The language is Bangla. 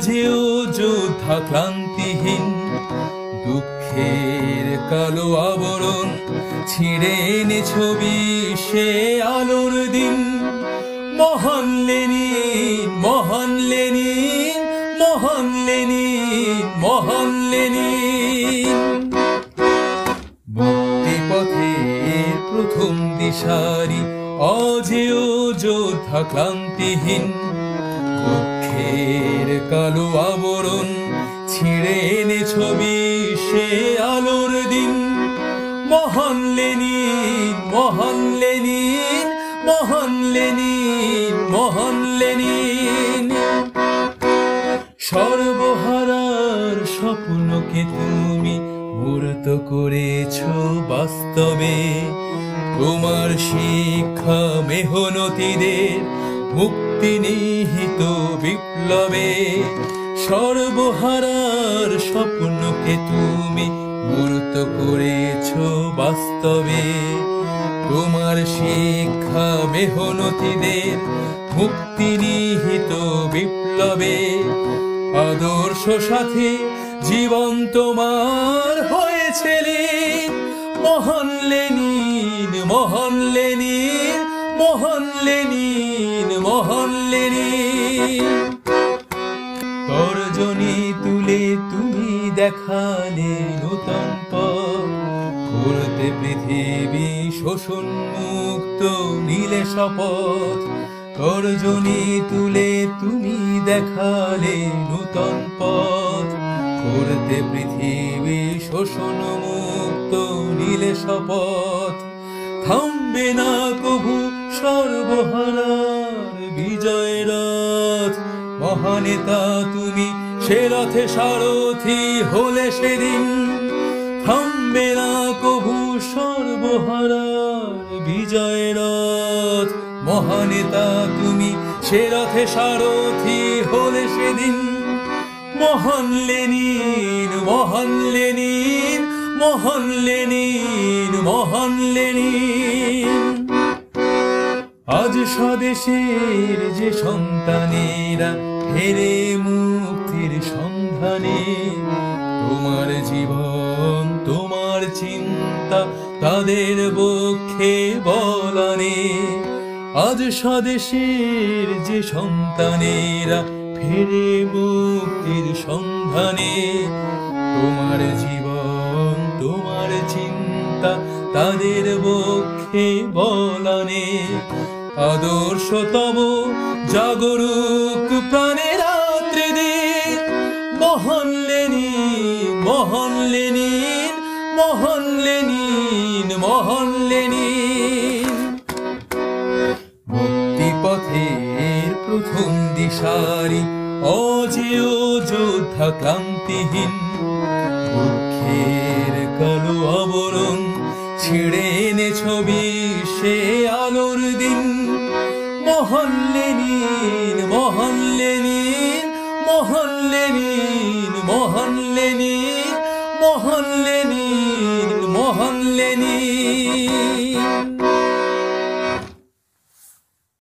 আজও যোদ্ধা ক্লান্তিহীন দুঃখের কালো আবরণ ছিঁড়ে এনে ছবি সে আলোর দিন। মহান লেনিন, মহান লেনিন, মহান লেনিন, মহান লেনিন। মুক্তিপথের প্রথম দিশারি আজও যোদ্ধা ক্লান্তিহীন দুঃখের কালো আবরণ ছিঁড়ে এনে ছবি সে আলোর দিন। মহান লেনিন, মহান লেনিন, মহান লেনিন, মহান লেনিন। সর্বহারার স্বপ্নকে তুমি মূর্ত করেছ বাস্তবে। তোমার শিক্ষা মেহনতিদের মুক্তি নিহিত বিপ্লবে। সর্বহারার স্বপ্নকে তুমি মূর্ত করেছ বাস্তবে। তোমার শিক্ষা মেহনতিদের মুক্তি নিহিত বিপ্লবে। আদর্শ সাথে জীবন তোমার হয়েছে লীন। মহান লেনিন, মহান লেনিন, মহান লেনিন, মহান লেনিন। তর্জনী তুলে তুমি দেখালে নূতন পথ করতে পৃথিবী শোষণ মুক্ত নিলে শপথ। তর্জনী তুলে তুমি দেখালে নূতন পথ করতে পৃথিবী শোষণ মুক্ত নিলে শপথ। থামবে না কভু সর্বহারার বিজয় রথ। মহানেতা তুমি সে রথে সারথি হলে সেদিন। থামবে না কভু সর্বহারার বিজয় রথ। মহানেতা তুমি সে রথে সারথি হলে সেদিন। মহান লেনিন, মহান লেনিন, মহান লেনিন, মহান লেনিন। আজ স্বদেশের যে সন্তানেরা ফেরে মুক্তির সন্ধানে। তোমার জীবন, তোমার চিন্তা তাদের বক্ষে বলানে। আজ স্বদেশের যে সন্তানেরা ফেরে মুক্তির সন্ধানে। তোমার জীবন, তোমার চিন্তা তাদের বক্ষে বলানে। আদর্শ তব জাগরুক প্রাণে রাত্রে দিন। মহান লেনিন, মহান লেনিন, মহান লেনিন, মহান লেনিন। মুক্তিপথের প্রথম দিশারি আজও যোদ্ধা ক্লান্তিহীন দুঃখের কালো আবরণ ছিঁড়ে এনে ছবি সে আলোর দিন। মহান লেনিন, মহান লেনিন, মহান লেনিন, মহান লেনিন, মহান লেনিন, মহান লেনিন।